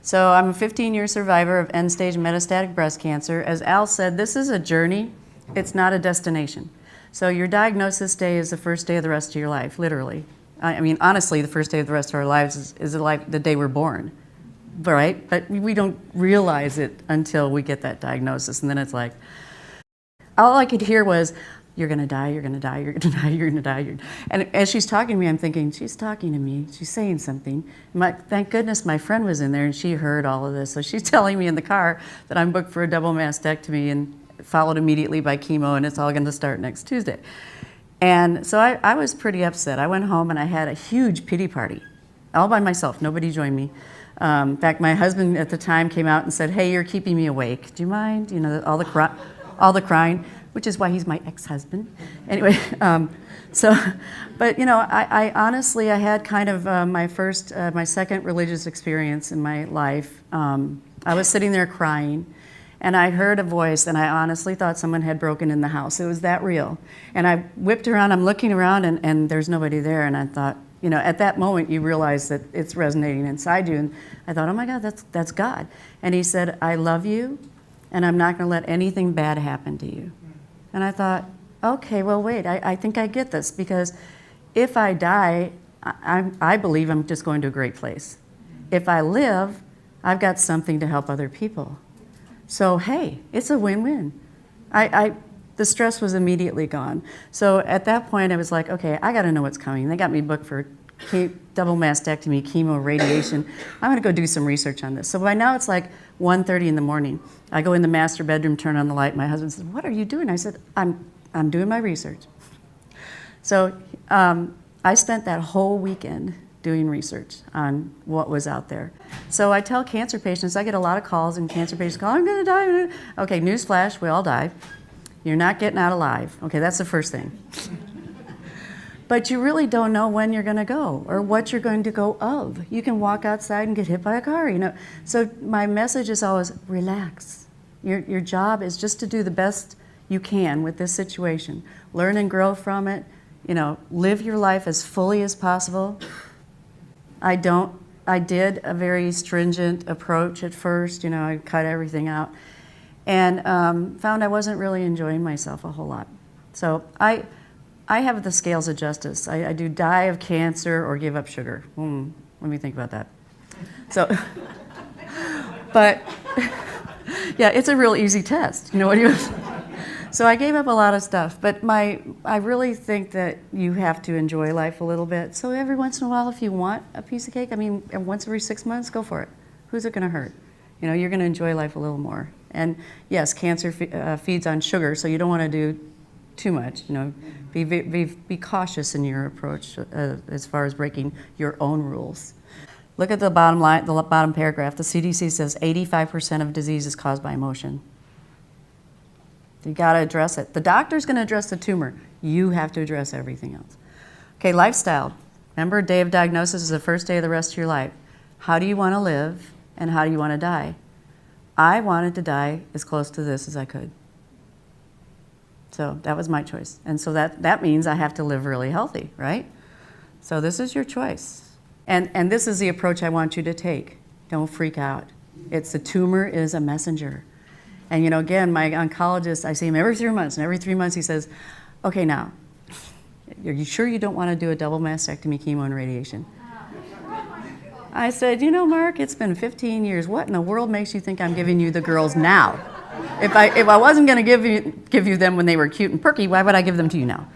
So I'm a 15-year survivor of end-stage metastatic breast cancer. As Al said, this is a journey. It's not a destination. So your diagnosis day is the first day of the rest of your life, literally. I mean, honestly, the first day of the rest of our lives is like the day we're born, right? But we don't realize it until we get that diagnosis, and then it's like, all I could hear was, you're gonna die, you're gonna die, you're gonna die, you're gonna die. And as she's talking to me, I'm thinking, she's talking to me, she's saying something. Thank goodness my friend was in there and she heard all of this. So she's telling me in the car that I'm booked for a double mastectomy and followed immediately by chemo, and it's all gonna start next Tuesday. And so I was pretty upset. I went home and I had a huge pity party, all by myself, nobody joined me. In fact, my husband at the time came out and said, hey, you're keeping me awake. Do you mind? You know, all the crying, which is why he's my ex-husband. Anyway, but you know, I honestly, I had kind of my second religious experience in my life. I was sitting there crying, and I heard a voice, and I honestly thought someone had broken in the house. It was that real. And I whipped around, I'm looking around, and there's nobody there, and I thought, you know, at that moment you realize that it's resonating inside you, and I thought, oh my God, that's God. And he said, I love you, and I'm not gonna let anything bad happen to you. And I thought, okay, well, wait, I think I get this, because if I die, I believe I'm just going to a great place. If I live, I've got something to help other people. So, hey, it's a win-win. The stress was immediately gone. So at that point, I was like, okay, I gotta know what's coming. They got me booked for double mastectomy, chemo, radiation. I'm gonna go do some research on this. So by now it's like 1:30 in the morning. I go in the master bedroom, turn on the light. My husband says, what are you doing? I said, I'm doing my research. So I spent that whole weekend doing research on what was out there. So I tell cancer patients, I get a lot of calls, and cancer patients go, I'm gonna die. Okay, newsflash, we all die. You're not getting out alive. Okay, that's the first thing. But you really don't know when you're gonna go or what you're going to go of. You can walk outside and get hit by a car, you know. So my message is always, relax. Your job is just to do the best you can with this situation. Learn and grow from it. You know, live your life as fully as possible. I did a very stringent approach at first, you know, I cut everything out, and found I wasn't really enjoying myself a whole lot. So I have the scales of justice. I do die of cancer or give up sugar. Let me think about that. So, but yeah, it's a real easy test. You know what you? So I gave up a lot of stuff, but I really think that you have to enjoy life a little bit. So every once in a while, if you want a piece of cake, I mean, once every 6 months, go for it. Who's it gonna hurt? You know, you're gonna enjoy life a little more. And yes, cancer feeds on sugar, so you don't wanna do too much, you know. Be cautious in your approach as far as breaking your own rules. Look at the bottom line, the bottom paragraph. The CDC says 85% of disease is caused by emotion. You gotta address it. The doctor's gonna address the tumor. You have to address everything else. Okay, lifestyle. Remember, day of diagnosis is the first day of the rest of your life. How do you wanna live and how do you wanna die? I wanted to die as close to this as I could. So that was my choice. And so that means I have to live really healthy, right? So this is your choice. And this is the approach I want you to take. Don't freak out. The tumor is a messenger. And you know, again, my oncologist, I see him every 3 months, and every 3 months he says, okay, now, are you sure you don't want to do a double mastectomy, chemo, and radiation? I said, you know, Mark, it's been 15 years. What in the world makes you think I'm giving you the girls now? If I wasn't going to give you them when they were cute and perky, why would I give them to you now?